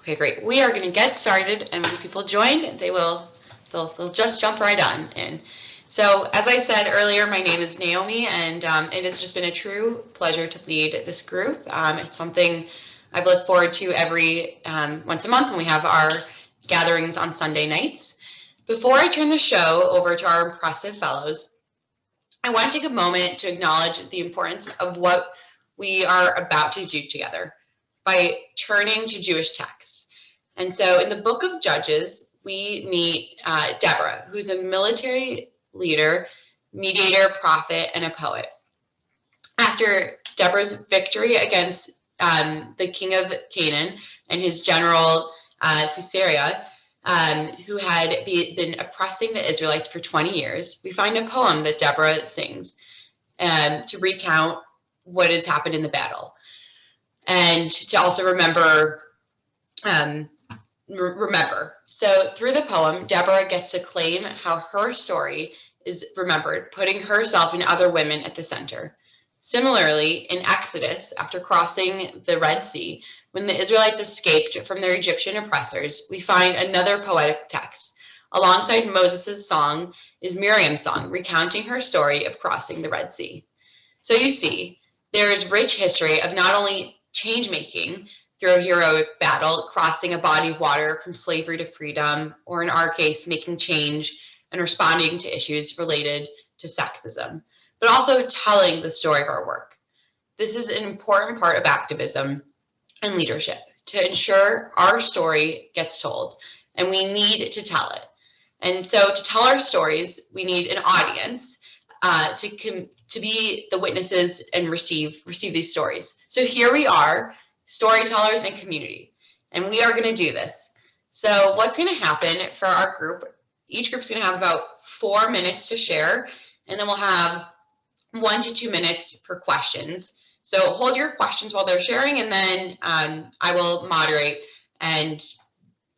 Okay, great. We are going to get started, and when people join, they'll just jump right on in. So, as I said earlier, my name is Naomi, and it has just been a true pleasure to lead this group. It's something I've looked forward to every once a month when we have our gatherings on Sunday nights. Before I turn the show over to our impressive fellows, I want to take a moment to acknowledge the importance of what we are about to do together by turning to Jewish texts. And so in the book of Judges, we meet Deborah, who's a military leader, mediator, prophet, and a poet. After Deborah's victory against the king of Canaan and his general Sisera, who had been oppressing the Israelites for 20 years, we find a poem that Deborah sings to recount what has happened in the battle, and to also remember. So through the poem, Deborah gets to claim how her story is remembered, putting herself and other women at the center. Similarly, in Exodus, after crossing the Red Sea, when the Israelites escaped from their Egyptian oppressors, we find another poetic text. Alongside Moses' song is Miriam's song, recounting her story of crossing the Red Sea. So you see, there is rich history of not only change-making through a heroic battle, crossing a body of water from slavery to freedom, or in our case, making change and responding to issues related to sexism, but also telling the story of our work. This is an important part of activism and leadership, to ensure our story gets told, and we need to tell it. And so to tell our stories, we need an audience to be the witnesses and receive these stories. So here we are, storytellers and community, and we are going to do this. So what's going to happen for our group, each group's going to have about 4 minutes to share, and then we'll have 1 to 2 minutes for questions. So hold your questions while they're sharing, and then I will moderate and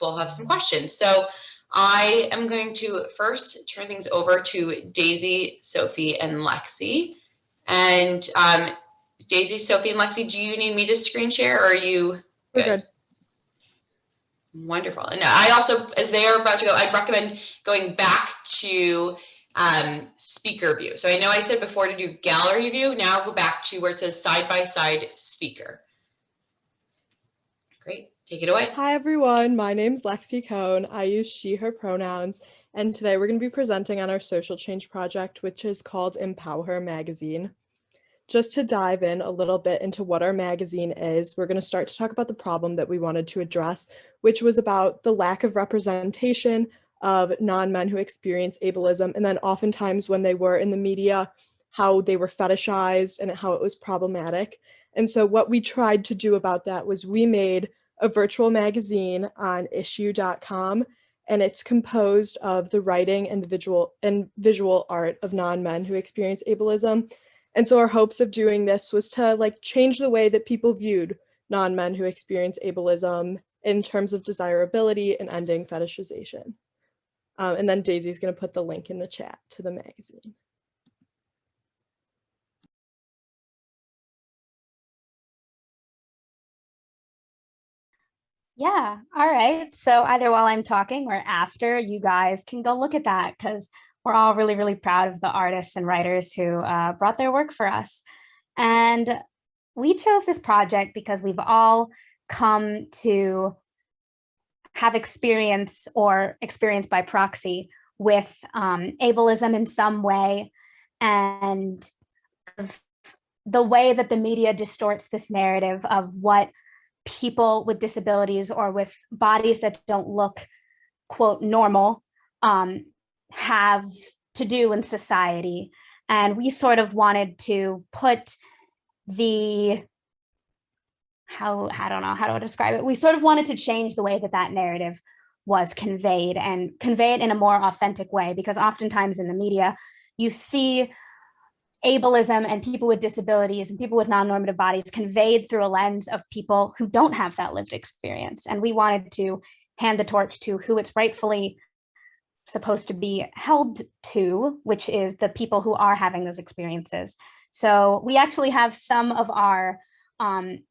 we'll have some questions. So I am going to first turn things over to Daisy, Sophie, and Lexi. And Daisy, Sophie, and Lexi, do you need me to screen share, or are you good? We're good. Wonderful. And I also, as they are about to go, I'd recommend going back to speaker view. So I know I said before to do gallery view. Now go back to where it says side-by-side speaker. Great. Take it away. Hi, everyone. My name's Lexi Cohn. I use she, her pronouns. And today we're going to be presenting on our social change project, which is called Empower Her Magazine. Just to dive in a little bit into what our magazine is, we're going to start to talk about the problem that we wanted to address, which was about the lack of representation of non-men who experience ableism, and then oftentimes when they were in the media, how they were fetishized and how it was problematic. And so what we tried to do about that was we made a virtual magazine on issue.com, and it's composed of the writing and the visual art of non-men who experience ableism. And so our hopes of doing this was to change the way that people viewed non-men who experience ableism in terms of desirability and ending fetishization. And then Daisy's going to put the link in the chat to the magazine. Yeah, all right. So either while I'm talking or after, you guys can go look at that, because we're all really, really proud of the artists and writers who brought their work for us. And we chose this project because we've all come to have experience or experience by proxy with ableism in some way, and the way that the media distorts this narrative of what people with disabilities or with bodies that don't look, quote, normal have to do in society. And we sort of wanted to put the, I don't know how to describe it. We sort of wanted to change the way that that narrative was conveyed, and convey it in a more authentic way, because oftentimes in the media, you see ableism and people with disabilities and people with non-normative bodies conveyed through a lens of people who don't have that lived experience. And we wanted to hand the torch to who it's rightfully supposed to be held to, which is the people who are having those experiences. So we actually have some of our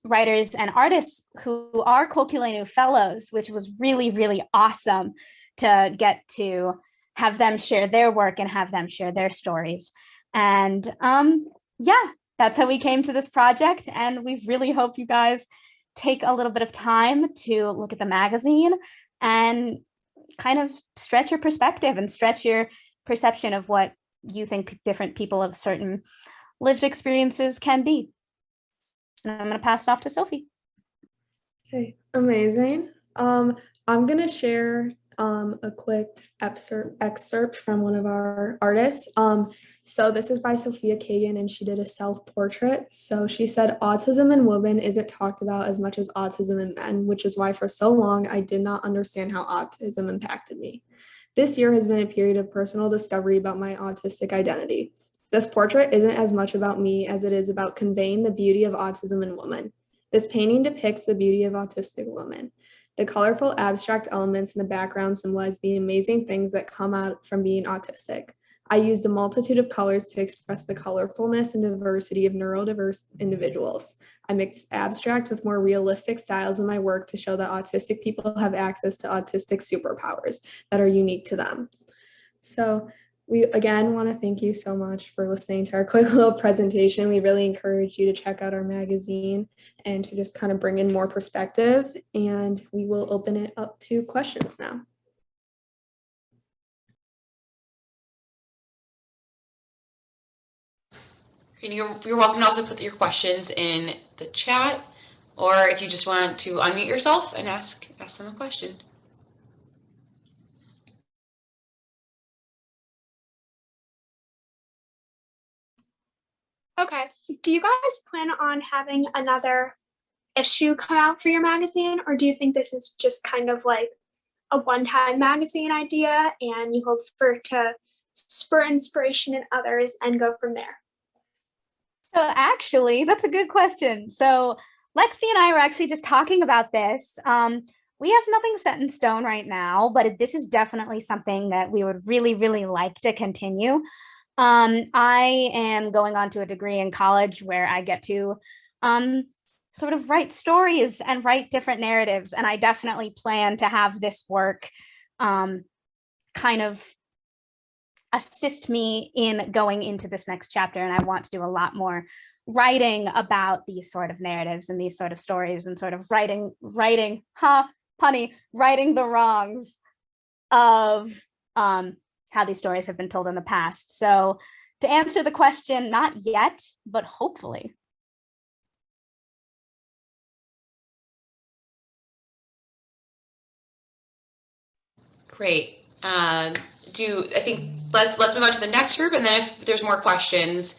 writers and artists who are Koleinu fellows, which was really, really awesome to get to have them share their work and have them share their stories. And yeah, that's how we came to this project. And we really hope you guys take a little bit of time to look at the magazine and kind of stretch your perspective and stretch your perception of what you think different people of certain lived experiences can be. And I'm going to pass it off to Sophie. Okay, amazing. I'm going to share a quick excerpt from one of our artists. So this is by Sophia Kagan, and she did a self-portrait. So she said, autism in women isn't talked about as much as autism in men, which is why for so long I did not understand how autism impacted me. This year has been a period of personal discovery about my autistic identity. This portrait isn't as much about me as it is about conveying the beauty of autism in women. This painting depicts the beauty of autistic women. The colorful abstract elements in the background symbolize the amazing things that come out from being autistic. I used a multitude of colors to express the colorfulness and diversity of neurodiverse individuals. I mixed abstract with more realistic styles in my work to show that autistic people have access to autistic superpowers that are unique to them. So we again want to thank you so much for listening to our quick little presentation. We really encourage you to check out our magazine and to just kind of bring in more perspective. And we will open it up to questions now. And you're welcome to also put your questions in the chat, or if you just want to unmute yourself and ask them a question. Okay. Do you guys plan on having another issue come out for your magazine, or do you think this is just kind of like a one-time magazine idea and you hope for it to spur inspiration in others and go from there? So actually, that's a good question. So Lexi and I were actually just talking about this. We have nothing set in stone right now, but this is definitely something that we would really, really like to continue. I am going on to a degree in college where I get to sort of write stories and write different narratives. And I definitely plan to have this work kind of assist me in going into this next chapter. And I want to do a lot more writing about these sort of narratives and these sort of stories and sort of writing the wrongs of how these stories have been told in the past. So to answer the question, not yet, but hopefully. Great. I think let's move on to the next group, and then if there's more questions,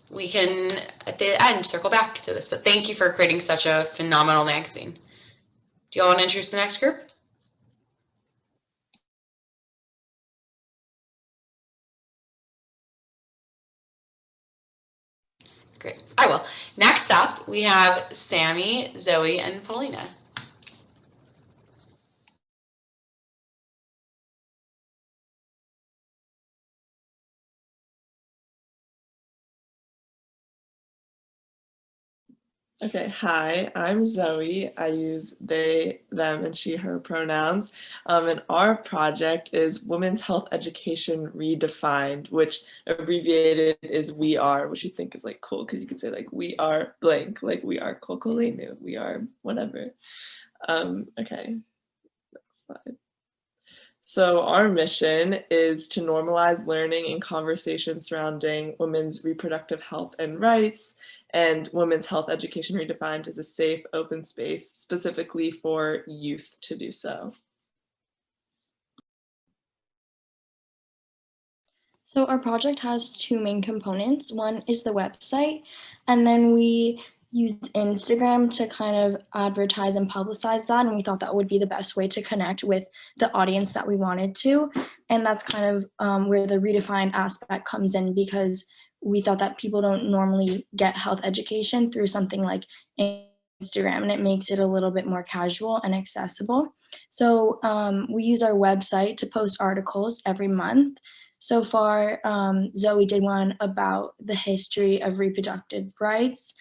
we can at the end circle back to this. But thank you for creating such a phenomenal magazine. Do you all want to introduce the next group? Great. I will. Next up, we have Sammy, Zoe, and Paulina. Okay, hi, I'm Zoe. I use they, them, and she, her pronouns. And our project is Women's Health Education Redefined, which abbreviated is We Are, which you think is like cool because you could say like we are blank, like we are Koleinu, we are whatever. Okay, next slide. So our mission is to normalize learning and conversation surrounding women's reproductive health and rights, and women's health education redefined as a safe, open space specifically for youth to do so. So our project has two main components. One is the website, and then we used Instagram to kind of advertise and publicize that, and we thought that would be the best way to connect with the audience that we wanted to. And that's kind of where the redefined aspect comes in, because we thought that people don't normally get health education through something like Instagram, and it makes it a little bit more casual and accessible. So we use our website to post articles every month. So far, Zoe did one about the history of reproductive rights.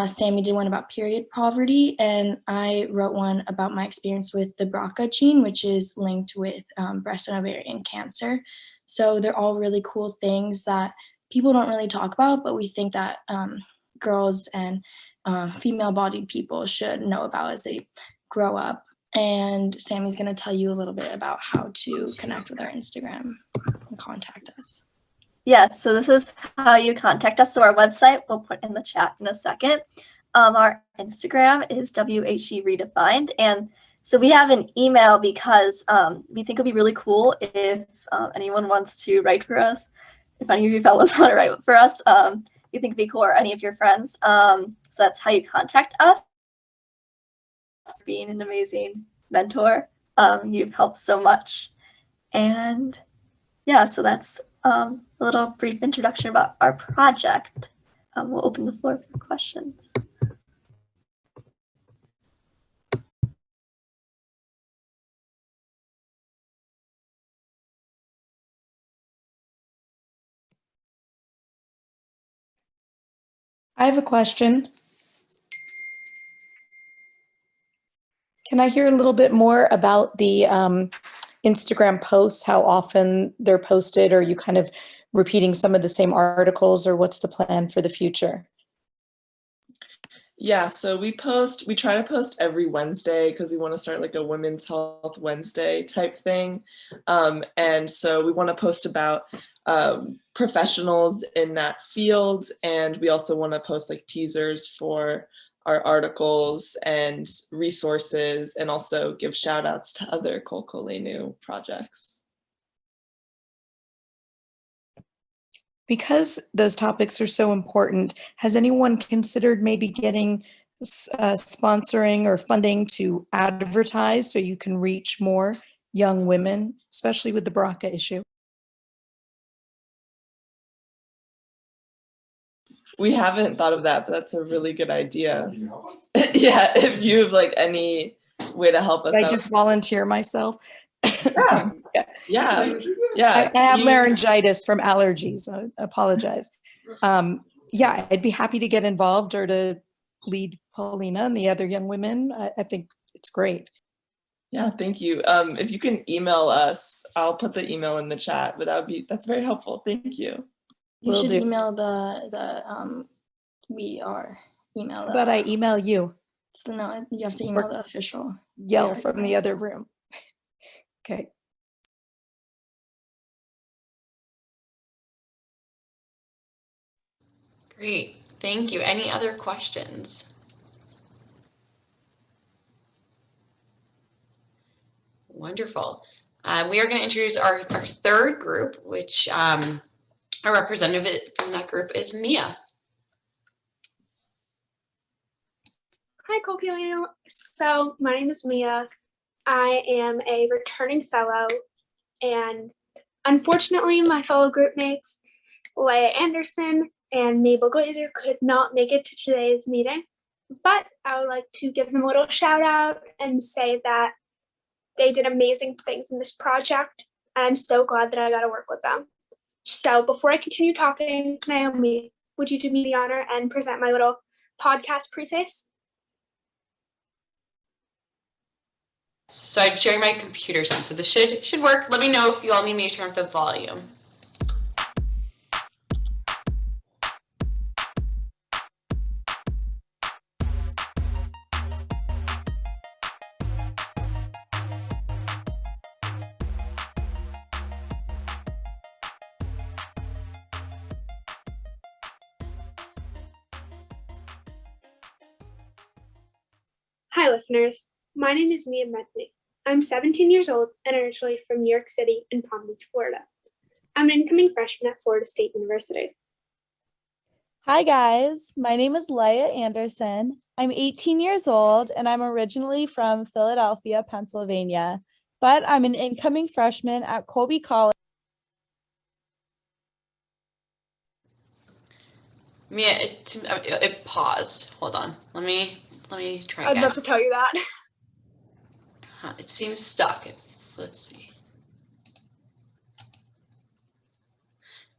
Sammy did one about period poverty, and I wrote one about my experience with the BRCA gene, which is linked with breast and ovarian cancer. So they're all really cool things that people don't really talk about, but we think that girls and female-bodied people should know about as they grow up. And Sammy's going to tell you a little bit about how to connect with our Instagram and contact us. Yes, so this is how you contact us. So our website, we'll put in the chat in a second. Our Instagram is WHE Redefined. And so we have an email because we think it'd be really cool if anyone wants to write for us. If any of you fellows want to write for us, you think it'd be cool, or any of your friends. So that's how you contact us. Being an amazing mentor. You've helped so much. And yeah, so that's a little brief introduction about our project. We'll open the floor for questions. I have a question. Can I hear a little bit more about the Instagram posts, how often they're posted? Or are you kind of repeating some of the same articles, or what's the plan for the future? Yeah, so we try to post every Wednesday because we want to start like a Women's Health Wednesday type thing. And so we want to post about professionals in that field. And we also want to post like teasers for our articles and resources, and also give shout outs to other Koleinu projects. Because those topics are so important, has anyone considered maybe getting sponsoring or funding to advertise so you can reach more young women, especially with the BRCA issue? We haven't thought of that, but that's a really good idea. Yeah, if you have like any way to help us. I just volunteer myself. Yeah. I have laryngitis from allergies. I apologize. Yeah, I'd be happy to get involved or to lead Paulina and the other young women. I think it's great. Yeah, thank you. If you can email us, I'll put the email in the chat, but that's very helpful. Thank you. You should email email. But I email you. So no, you have to email the official. Yell from the other room. Okay. Great, thank you. Any other questions? Wonderful. We are going to introduce our third group, which our representative from that group is Mia. Hi, Koleinu. So my name is Mia. I am a returning fellow, and unfortunately, my fellow group mates, Leia Anderson and Mabel Glazer, could not make it to today's meeting, but I would like to give them a little shout out and say that they did amazing things in this project. I'm so glad that I got to work with them. So before I continue talking, Naomi, would you do me the honor and present my little podcast preface? So I'm sharing my computer sound, so this should work. Let me know if you all need me to turn up the volume. Hi, listeners. My name is Mia Medley. I'm 17 years old and originally from New York City and Palm Beach, Florida. I'm an incoming freshman at Florida State University. Hi guys, my name is Leia Anderson. I'm 18 years old and I'm originally from Philadelphia, Pennsylvania, but I'm an incoming freshman at Colby College. Mia, it paused. Hold on. Let me try again. I was about to tell you that. It seems stuck. Let's see.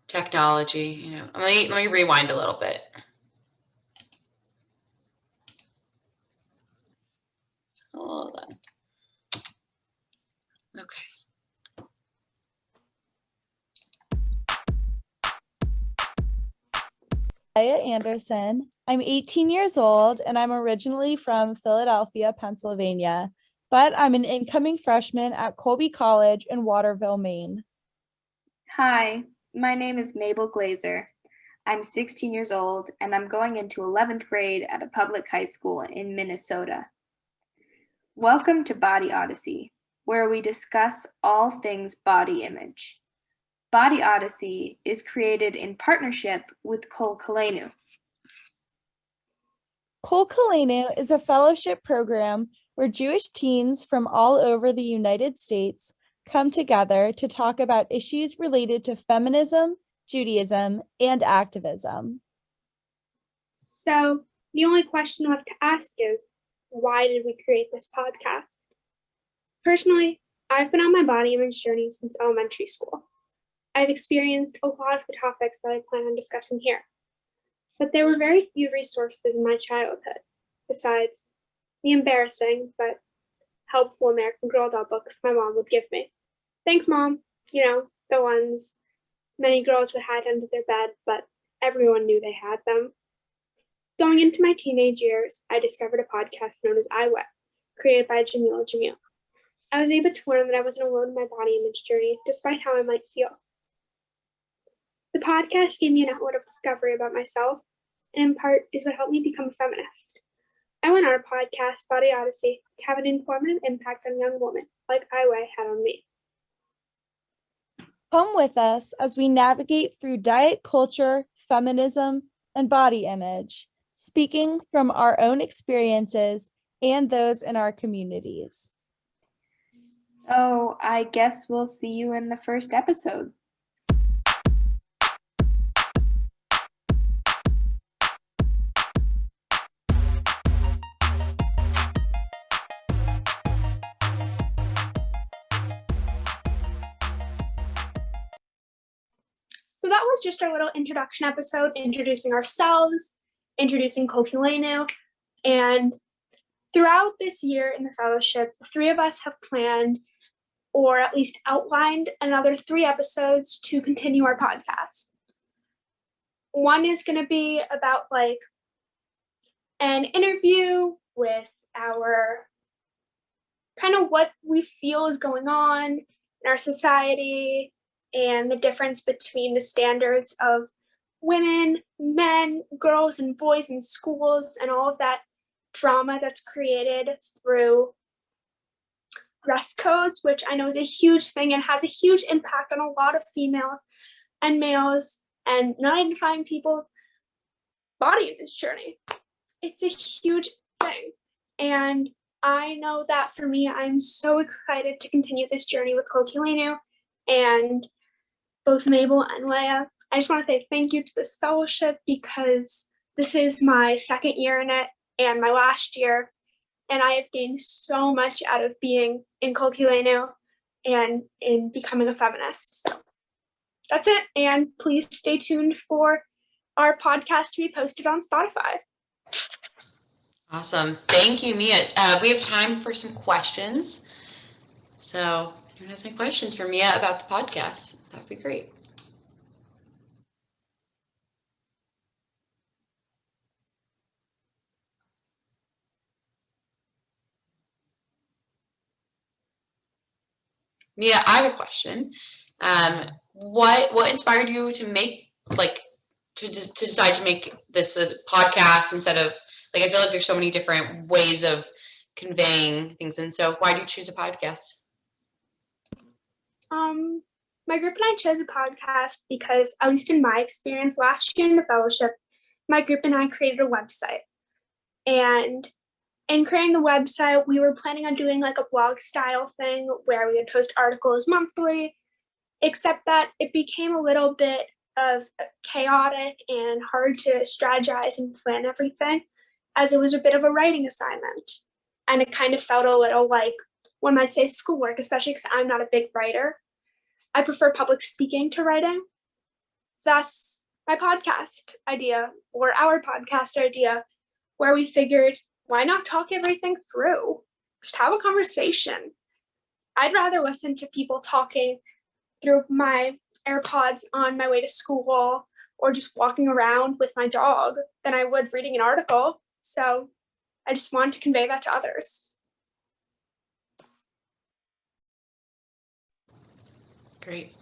Technology, let me rewind a little bit. Leah Anderson. I'm 18 years old and I'm originally from Philadelphia, Pennsylvania, but I'm an incoming freshman at Colby College in Waterville, Maine. Hi, my name is Mabel Glazer. I'm 16 years old and I'm going into 11th grade at a public high school in Minnesota. Welcome to Body Odyssey, where we discuss all things body image. Body Odyssey is created in partnership with Koleinu. Koleinu is a fellowship program where Jewish teens from all over the United States come together to talk about issues related to feminism, Judaism, and activism. So the only question left to ask is, why did we create this podcast? Personally, I've been on my body image journey since elementary school. I've experienced a lot of the topics that I plan on discussing here, but there were very few resources in my childhood, besides the embarrassing but helpful American Girl doll books my mom would give me. Thanks, Mom. You know, the ones many girls would hide under their bed, but everyone knew they had them. Going into my teenage years, I discovered a podcast known as I Wear, created by Jamila Jamil. I was able to learn that I wasn't alone in my body image journey, despite how I might feel. The podcast gave me an outlet of discovery about myself, and in part is what helped me become a feminist. I want our podcast, Body Odyssey, to have an informative impact on young women like I Wear had on me. Come with us as we navigate through diet culture, feminism, and body image, speaking from our own experiences and those in our communities. So I guess we'll see you in the first episode. So that was just our little introduction episode, introducing ourselves, introducing Koleinu, and throughout this year in the fellowship, the three of us have planned, or at least outlined, another 3 episodes to continue our podcast. One is going to be about like an interview with our kind of what we feel is going on in our society and the difference between the standards of women, men, girls, and boys in schools, and all of that drama that's created through dress codes, which I know is a huge thing and has a huge impact on a lot of females and males and non-identifying people's body image journey. It's a huge thing. And I know that for me, I'm so excited to continue this journey with Koleinu and both Mabel and Leah. I just want to say thank you to this fellowship because this is my 2nd year in it and my last year, and I have gained so much out of being in Koleinu and in becoming a feminist. So that's it, and please stay tuned for our podcast to be posted on Spotify. Awesome. Thank you, Mia. We have time for some questions. So if anyone has any questions for Mia about the podcast, that'd be great. Mia, I have a question. What inspired you to make to decide to make this a podcast instead of I feel like there's so many different ways of conveying things, and so why do you choose a podcast? My group and I chose a podcast because, at least in my experience last year in the fellowship, my group and I created a website. And in creating the website, we were planning on doing like a blog style thing where we would post articles monthly, except that it became a little bit of chaotic and hard to strategize and plan everything, as it was a bit of a writing assignment. And it kind of felt a little like, one might say, schoolwork, especially because I'm not a big writer. I prefer public speaking to writing. Thus, my podcast idea, or our podcast idea, where we figured, why not talk everything through? Just have a conversation. I'd rather listen to people talking through my AirPods on my way to school or just walking around with my dog than I would reading an article. So I just wanted to convey that to others. Great.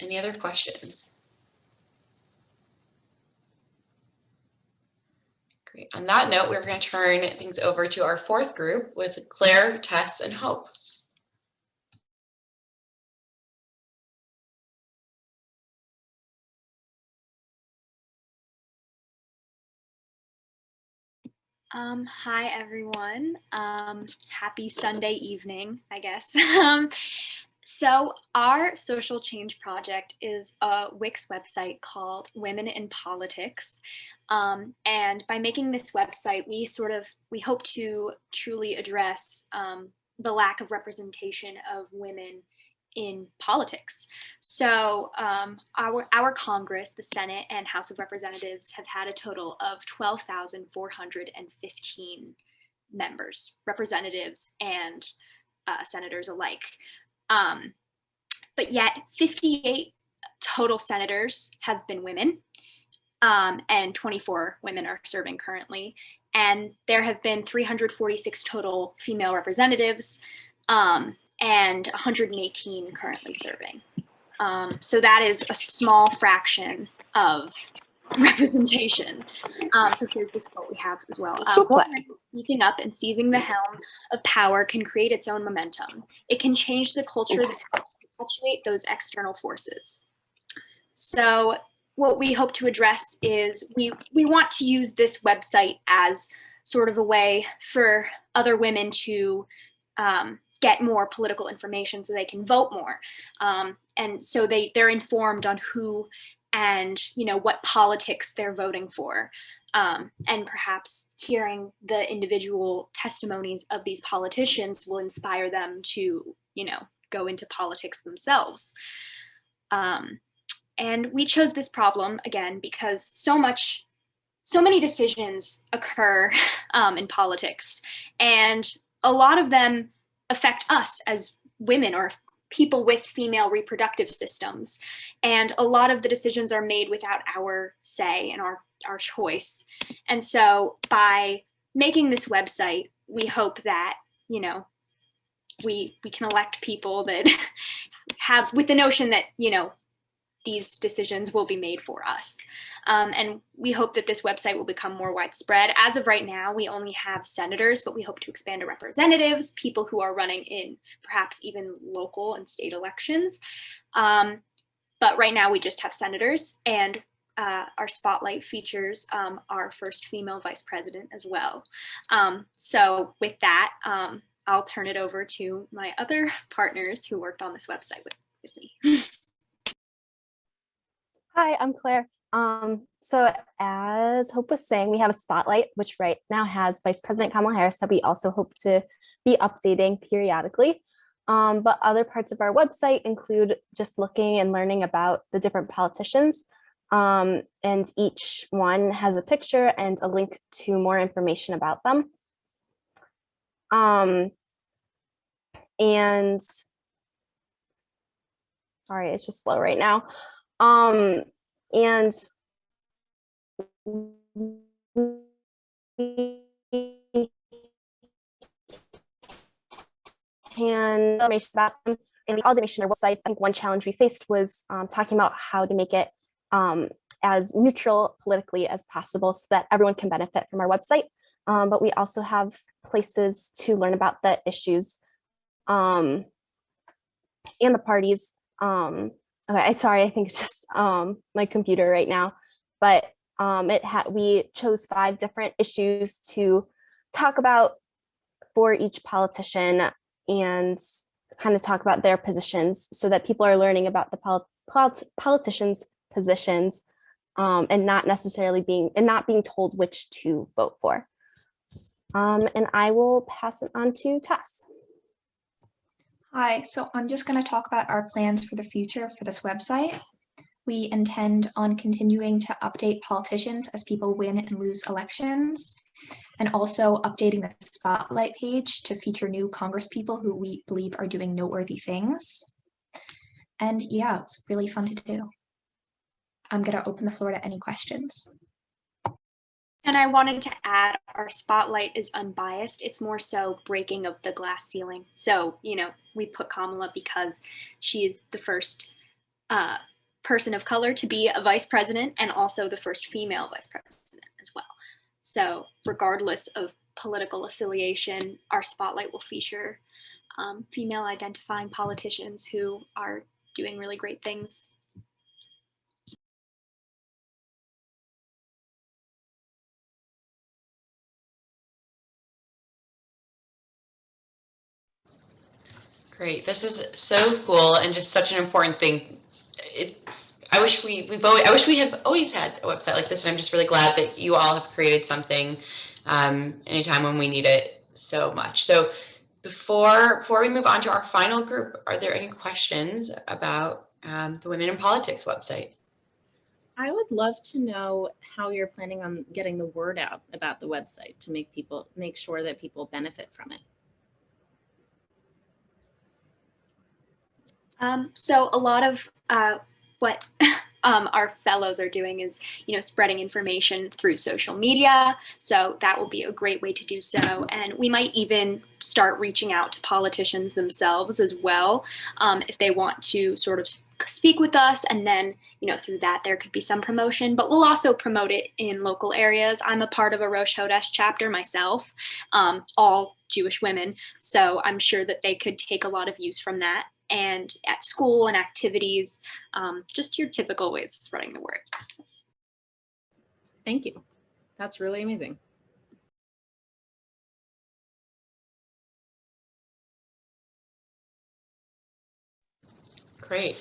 Any other questions? Great. On that note, we're going to turn things over to our fourth group with Claire, Tess, and Hope. Hi, everyone. Happy Sunday evening, I guess. So our social change project is a Wix website called Women in Politics. And by making this website, we hope to truly address the lack of representation of women in politics. So our Congress, the Senate and House of Representatives have had a total of 12,415 members, representatives and senators alike. But yet 58 total senators have been women, and 24 women are serving currently. And there have been 346 total female representatives, and 118 currently serving. So that is a small fraction of representation. So here's this quote we have as well. Speaking up and seizing the helm of power can create its own momentum. It can change the culture that helps perpetuate those external forces. So what we hope to address is we want to use this website as sort of a way for other women to get more political information so they can vote more. And so they're informed on who and what politics they're voting for. And perhaps hearing the individual testimonies of these politicians will inspire them to, go into politics themselves. And we chose this problem again because so many decisions occur in politics, and a lot of them affect us as women or people with female reproductive systems. And a lot of the decisions are made without our say and our choice. And so by making this website, we hope that, we can elect people that have, with the notion that, these decisions will be made for us. And we hope that this website will become more widespread. As of right now, we only have senators, but we hope to expand to representatives, people who are running in perhaps even local and state elections. But right now we just have senators, and our spotlight features our first female vice president as well. So with that, I'll turn it over to my other partners who worked on this website with me. Hi, I'm Claire. So as Hope was saying, we have a spotlight, which right now has Vice President Kamala Harris that we also hope to be updating periodically. But other parts of our website include just looking and learning about the different politicians. And each one has a picture and a link to more information about them. And sorry, it's just slow right now. And information about them and all the information on our websites. I think one challenge we faced was talking about how to make it as neutral politically as possible so that everyone can benefit from our website. But we also have places to learn about the issues and the parties. Okay, sorry, I think it's just my computer right now, but we chose 5 different issues to talk about for each politician and kind of talk about their positions so that people are learning about the politicians' positions and not necessarily being told which to vote for. And I will pass it on to Tess. Hi, so I'm just going to talk about our plans for the future for this website. We intend on continuing to update politicians as people win and lose elections, and also updating the spotlight page to feature new congresspeople who we believe are doing noteworthy things. And yeah, it's really fun to do. I'm going to open the floor to any questions. And I wanted to add, our spotlight is unbiased. It's more so breaking of the glass ceiling. So, we put Kamala because she is the first person of color to be a vice president and also the first female vice president as well. So regardless of political affiliation, our spotlight will feature female identifying politicians who are doing really great things. Great. This is so cool and just such an important thing. I wish we have always had a website like this, and I'm just really glad that you all have created something anytime when we need it so much. So before we move on to our final group, are there any questions about the Women in Politics website? I would love to know how you're planning on getting the word out about the website to make sure that people benefit from it. So a lot of what our fellows are doing is, spreading information through social media. So that will be a great way to do so. And we might even start reaching out to politicians themselves as well, if they want to sort of speak with us. And then, through that, there could be some promotion, but we'll also promote it in local areas. I'm a part of a Rosh Hodesh chapter myself, all Jewish women. So I'm sure that they could take a lot of use from that. And at school and activities, just your typical ways of spreading the word. Thank you. That's really amazing. Great.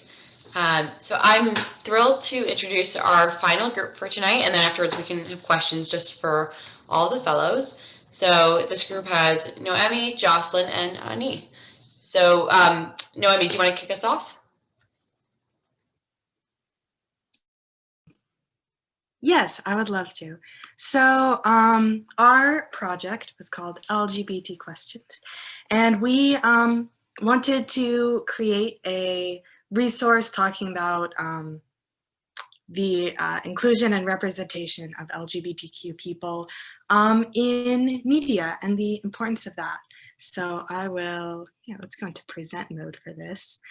So I'm thrilled to introduce our final group for tonight, and then afterwards we can have questions just for all the fellows. So this group has Noemi, Jocelyn, and Ani. So Noemi, do you want to kick us off? Yes, I would love to. So our project was called LGBT Questions, and we wanted to create a resource talking about the inclusion and representation of LGBTQ people in media and the importance of that. So I will, let's go into present mode for this.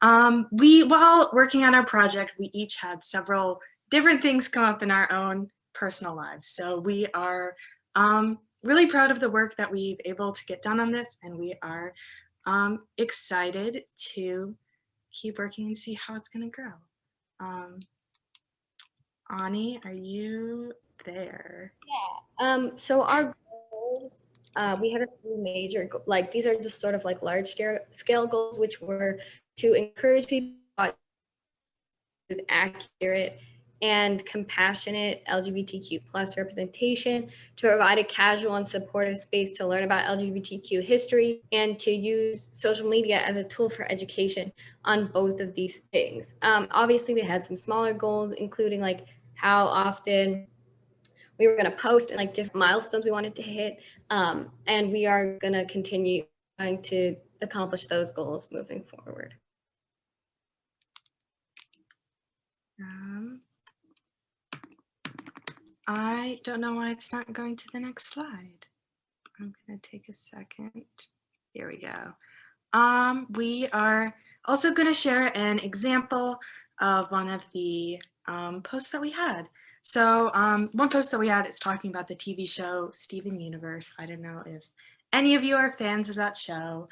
While working on our project, we each had several different things come up in our own personal lives. So we are really proud of the work that we've able to get done on this, and we are excited to keep working and see how it's going to grow. Ani, are you there? Yeah. So our goals, we had a few major, these are just sort of like large scale goals, which were to encourage people with accurate and compassionate LGBTQ plus representation, to provide a casual and supportive space to learn about LGBTQ history, and to use social media as a tool for education on both of these things. Obviously, we had some smaller goals, including like how often we were going to post and different milestones we wanted to hit. And we are going to continue trying to accomplish those goals moving forward. I don't know why it's not going to the next slide. I'm going to take a second. Here we go. We are also going to share an example of one of the posts that we had. So one post that we had is talking about the TV show Steven Universe. I don't know if any of you are fans of that show,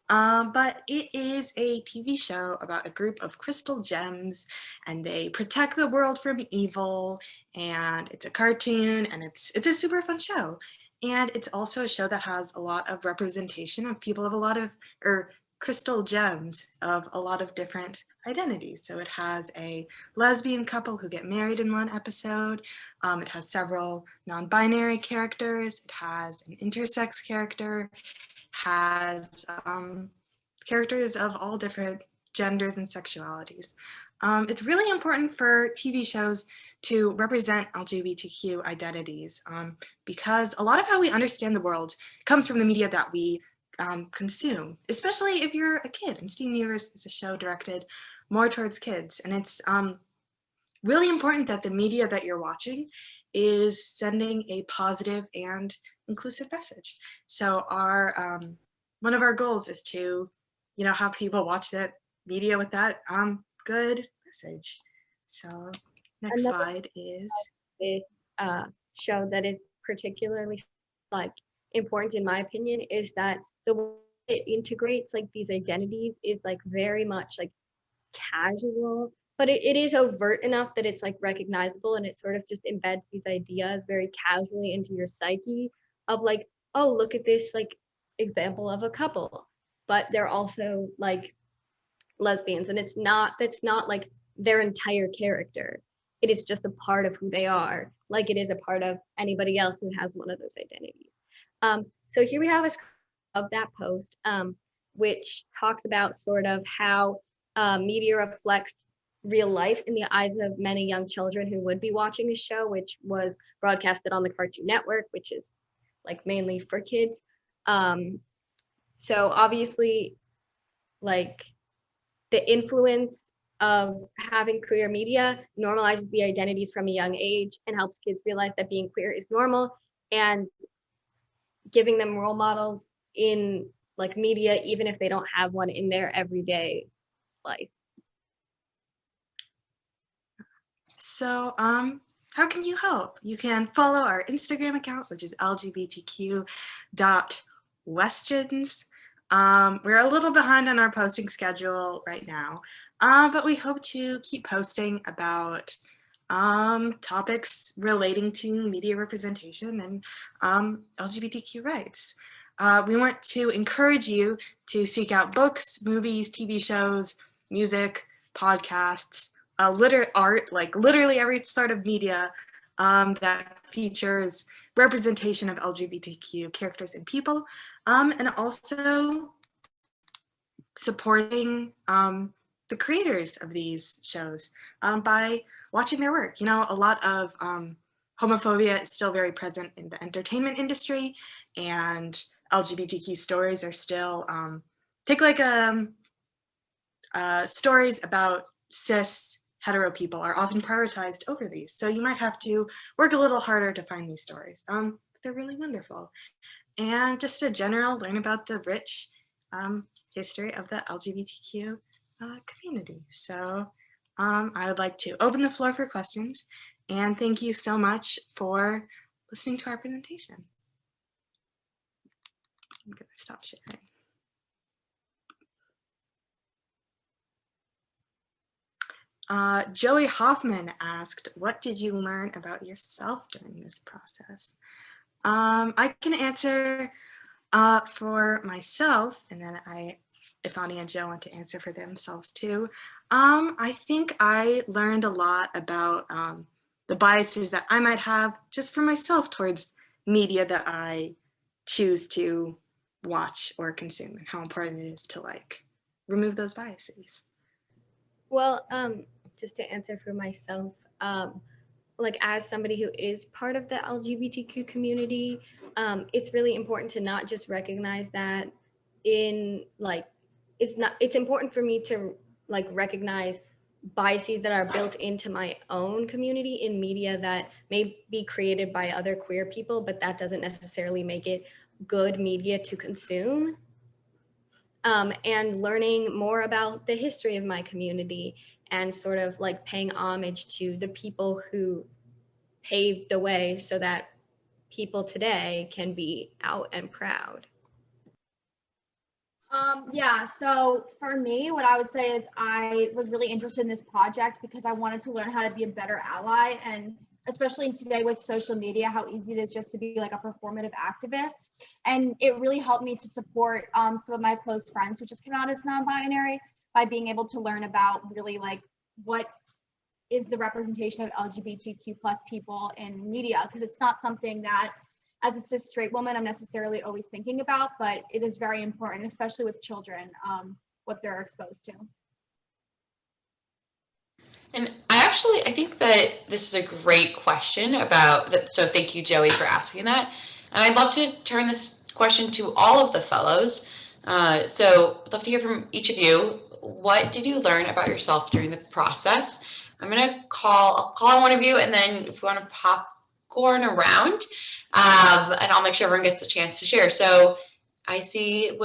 but it is a TV show about a group of crystal gems, and they protect the world from evil, and it's a cartoon, and it's a super fun show. And it's also a show that has a lot of representation of people of a lot of, or crystal gems of a lot of different identities. So it has a lesbian couple who get married in one episode. It has several non-binary characters. It has an intersex character, has characters of all different genders and sexualities. It's really important for TV shows to represent LGBTQ identities because a lot of how we understand the world comes from the media that we consume, especially if you're a kid. And Steven Universe is a show directed more towards kids, and it's really important that the media that you're watching is sending a positive and inclusive message. So our one of our goals is to, have people watch that media with that good message. So next Another slide is this show that is particularly like important in my opinion is that the way it integrates like these identities is like very much like casual, but it is overt enough that it's like recognizable, and it sort of just embeds these ideas very casually into your psyche of like, oh, look at this like example of a couple, but they're also like lesbians, and that's not like their entire character. It is just a part of who they are, like it is a part of anybody else who has one of those identities. So here we have a screenshot of that post, which talks about sort of how media reflects real life in the eyes of many young children who would be watching the show, which was broadcasted on the Cartoon Network, which is like mainly for kids. So obviously, like the influence of having queer media normalizes the identities from a young age and helps kids realize that being queer is normal, and giving them role models in like media, even if they don't have one in their everyday life. So, how can you help? You can follow our Instagram account, which is lgbtq.questions. We're a little behind on our posting schedule right now, but we hope to keep posting about topics relating to media representation and LGBTQ rights. We want to encourage you to seek out books, movies, TV shows, music, podcasts, art, like literally every sort of media that features representation of LGBTQ characters and people, and also supporting the creators of these shows by watching their work. A lot of homophobia is still very present in the entertainment industry, and LGBTQ stories are still, take like stories about cis hetero people are often prioritized over these. So you might have to work a little harder to find these stories. They're really wonderful. And just a general learn about the rich history of the LGBTQ community. So I would like to open the floor for questions, and thank you so much for listening to our presentation. I'm gonna stop sharing. Joey Hoffman asked, what did you learn about yourself during this process? I can answer for myself, and then if Ani and Joe want to answer for themselves too. I think I learned a lot about the biases that I might have just for myself towards media that I choose to watch or consume, and how important it is to like remove those biases. Well, just to answer for myself, like as somebody who is part of the LGBTQ community, it's really important to not just recognize that it's important for me to like recognize biases that are built into my own community in media that may be created by other queer people, but that doesn't necessarily make it good media to consume. And learning more about the history of my community and sort of like paying homage to the people who paved the way so that people today can be out and proud. Yeah, so for me, what I would say is I was really interested in this project because I wanted to learn how to be a better ally, and especially today with social media, how easy it is just to be like a performative activist. And it really helped me to support some of my close friends who just came out as non-binary by being able to learn about really like what is the representation of LGBTQ plus people in media, because it's not something that as a cis straight woman I'm necessarily always thinking about, but it is very important, especially with children, what they're exposed to. And I think that this is a great question about that. So thank you, Joey, for asking that. And I'd love to turn this question to all of the fellows. So I'd love to hear from each of you. What did you learn about yourself during the process? I'll call on one of you, and then if you want to popcorn around, and I'll make sure everyone gets a chance to share. So I see,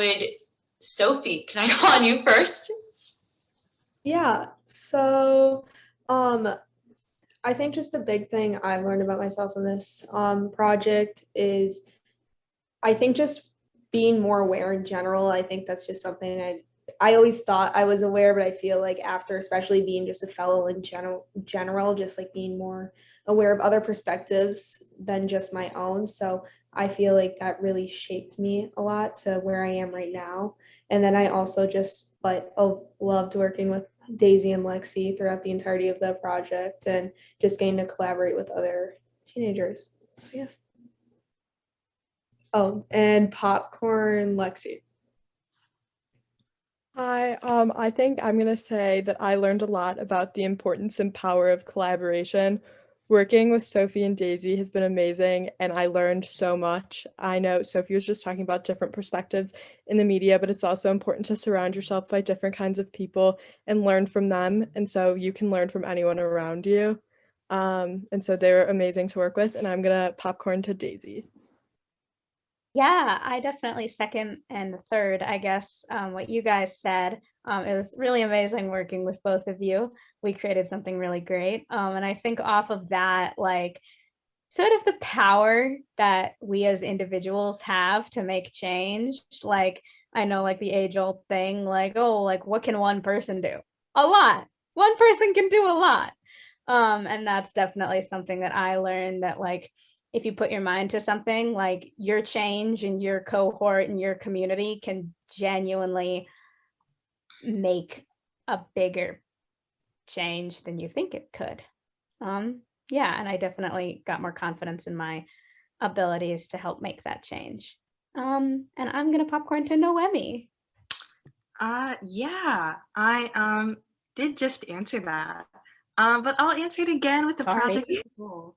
Sophie, can I call on you first? Yeah, so I think just a big thing I've learned about myself in this project is I think just being more aware in general. I think that's just something I always thought I was aware, but I feel like after, especially being just a fellow in general, just like being more aware of other perspectives than just my own. So I feel like that really shaped me a lot to where I am right now. And then I also just loved working with Daisy and Lexi throughout the entirety of the project and just getting to collaborate with other teenagers. So yeah. Oh, and popcorn, Lexi. Hi, I think I'm going to say that I learned a lot about the importance and power of collaboration. Working with Sophie and Daisy has been amazing, and I learned so much. I know Sophie was just talking about different perspectives in the media, but it's also important to surround yourself by different kinds of people and learn from them, and so you can learn from anyone around you. And so they were amazing to work with, and I'm going to popcorn to Daisy. Yeah, I definitely second and third, I guess, what you guys said. It was really amazing working with both of you. We created something really great. And I think off of that, like, sort of the power that we as individuals have to make change. Like, I know, like, the age-old thing, like, oh, like, what can one person do? A lot. One person can do a lot. And that's definitely something that I learned, that, like, if you put your mind to something, like, your change and your cohort and your community can genuinely make a bigger change than you think it could. Yeah, and I definitely got more confidence in my abilities to help make that change. And I'm gonna popcorn to Noemi. Yeah, I did just answer that. But I'll answer it again with the project as a whole.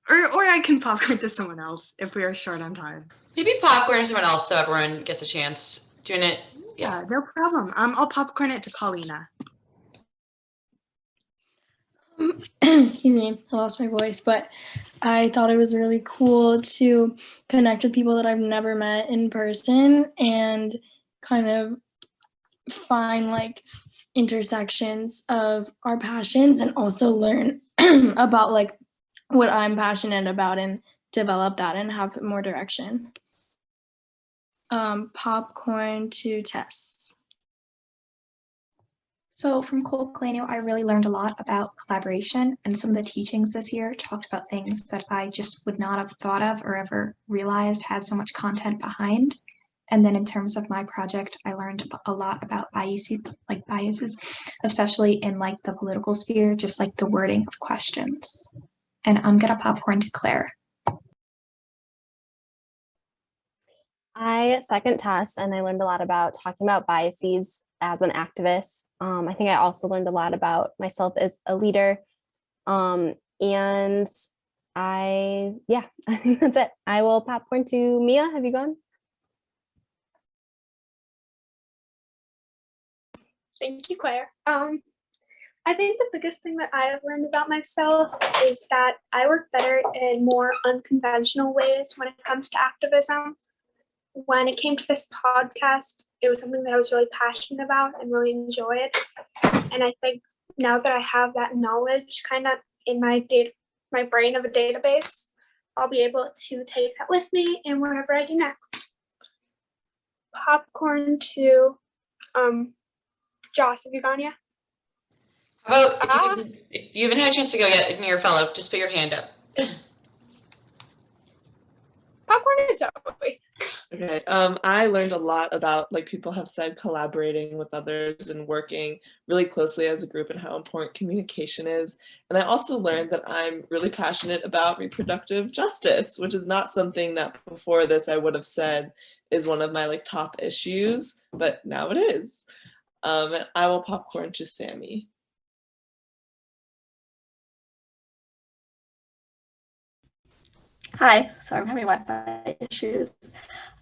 Or I can popcorn to someone else if we are short on time. Maybe popcorn to someone else so everyone gets a chance doing it. Yeah, no problem. I'll popcorn it to Paulina. Excuse me, I lost my voice, but I thought it was really cool to connect with people that I've never met in person and kind of find like intersections of our passions and also learn about like what I'm passionate about and develop that and have more direction. Popcorn to Tess. So from Koleinu, I really learned a lot about collaboration, and some of the teachings this year talked about things that I just would not have thought of or ever realized had so much content behind. And then in terms of my project, I learned a lot about biases, especially in like the political sphere, just like the wording of questions. And I'm gonna popcorn to Claire. I second Tess, and I learned a lot about talking about biases as an activist. I think I also learned a lot about myself as a leader. And yeah, I think that's it. I will popcorn to Mia. Have you gone? Thank you, Claire. I think the biggest thing that I have learned about myself is that I work better in more unconventional ways when it comes to activism. When it came to this podcast, it was something that I was really passionate about and really enjoyed. And I think now that I have that knowledge kind of in my brain of a database, I'll be able to take that with me in whatever I do next. Popcorn to Joss, have you gone yet? How about if you haven't had a chance to go yet and you're a fellow, just put your hand up. Popcorn is Zoe. Okay, I learned a lot about, like people have said, collaborating with others and working really closely as a group and how important communication is. And I also learned that I'm really passionate about reproductive justice, which is not something that before this I would have said is one of my like top issues, but now it is. And I will popcorn to Sammy. Hi, sorry, I'm having Wi-Fi issues.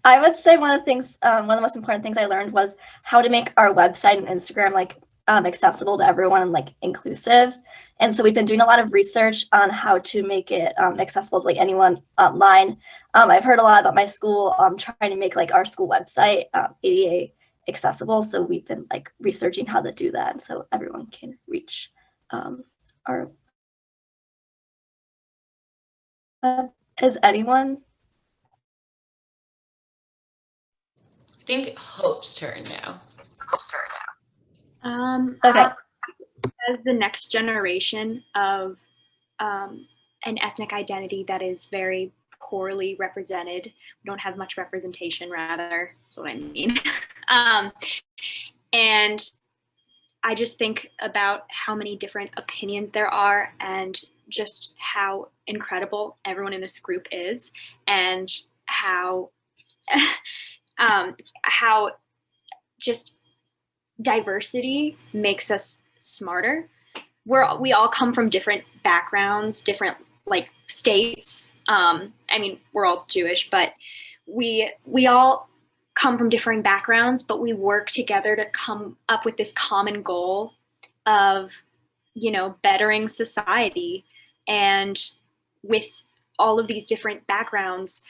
I would say one of the most important things I learned was how to make our website and Instagram like accessible to everyone and like inclusive. And so we've been doing a lot of research on how to make it accessible to like anyone online. I've heard a lot about my school trying to make like our school website ADA accessible. So we've been like researching how to do that so everyone can reach our. Is anyone? I think Hope's turn now. Okay. As the next generation of an ethnic identity that is very poorly represented, we don't have much representation, rather, that's what I mean. And I just think about how many different opinions there are and just how incredible everyone in this group is, and how how just diversity makes us smarter. We all come from different backgrounds, different like states. I mean, we're all Jewish, but we all come from differing backgrounds, but we work together to come up with this common goal of, you know, bettering society. And with all of these different backgrounds,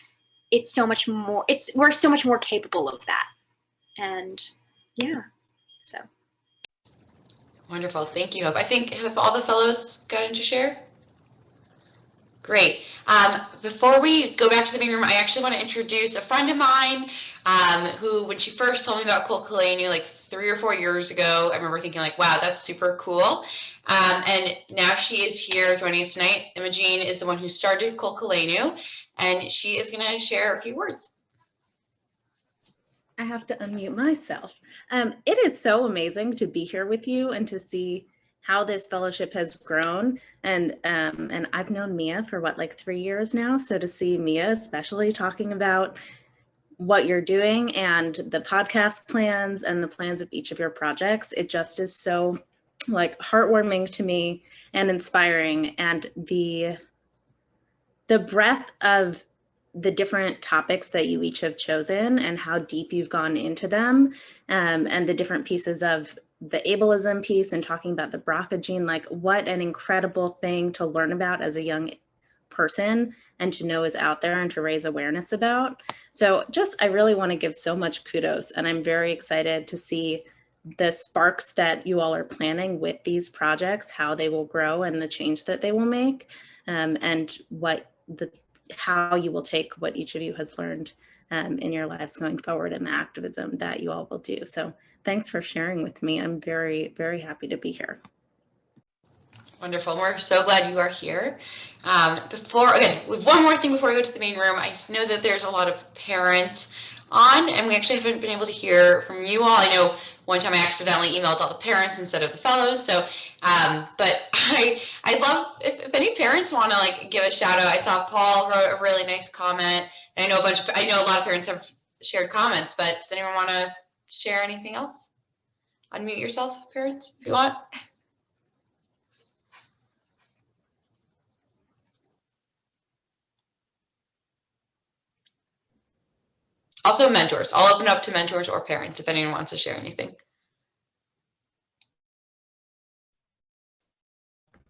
it's so much more, we're so much more capable of that. And yeah, so. Wonderful, thank you, Hope. I think, have all the fellows gotten to share? Great. Before we go back to the main room, I actually want to introduce a friend of mine who, when she first told me about Koleinu like 3 or 4 years ago, I remember thinking like, wow, that's super cool. And now she is here joining us tonight. Imogene is the one who started Koleinu, and she is going to share a few words. I have to unmute myself. It is so amazing to be here with you and to see how this fellowship has grown. And I've known Mia for what, like 3 years now. So to see Mia especially talking about what you're doing and the podcast plans and the plans of each of your projects, it just is so like heartwarming to me and inspiring. And the breadth of the different topics that you each have chosen and how deep you've gone into them, and the different pieces of the ableism piece and talking about the BRCA gene, like what an incredible thing to learn about as a young person and to know is out there and to raise awareness about. So just, I really want to give so much kudos, and I'm very excited to see the sparks that you all are planning with these projects, how they will grow and the change that they will make, and how you will take what each of you has learned in your lives going forward and the activism that you all will do. So thanks for sharing with me. I'm very, very happy to be here. Wonderful. We're so glad you are here. Again, we have one more thing before we go to the main room. I know that there's a lot of parents on, and we actually haven't been able to hear from you all. I know one time I accidentally emailed all the parents instead of the fellows. So, but I'd love if any parents want to like give a shout out. I saw Paul wrote a really nice comment. And I know a lot of parents have shared comments, but does anyone want to share anything else? Unmute yourself, parents, if you want. Also mentors. I'll open up to mentors or parents if anyone wants to share anything.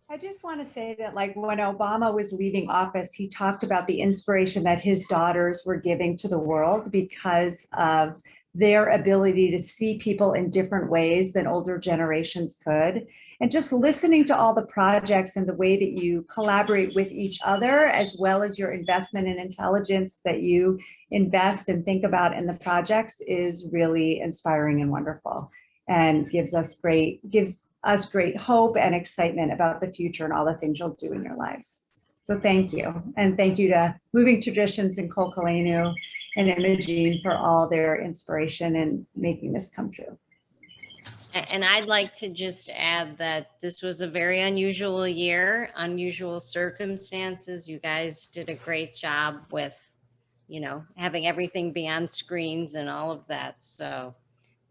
I just want to say that like when Obama was leaving office, he talked about the inspiration that his daughters were giving to the world because of their ability to see people in different ways than older generations could. And just listening to all the projects and the way that you collaborate with each other, as well as your investment in intelligence that you invest and think about in the projects, is really inspiring and wonderful, and gives us great hope and excitement about the future and all the things you'll do in your lives. So thank you. And thank you to Moving Traditions and Koleinu and Imogene for all their inspiration in making this come true. And I'd like to just add that this was a very unusual year, unusual circumstances. You guys did a great job with, you know, having everything be on screens and all of that. So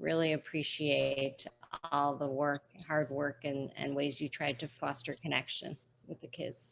really appreciate all the work, hard work, and ways you tried to foster connection with the kids.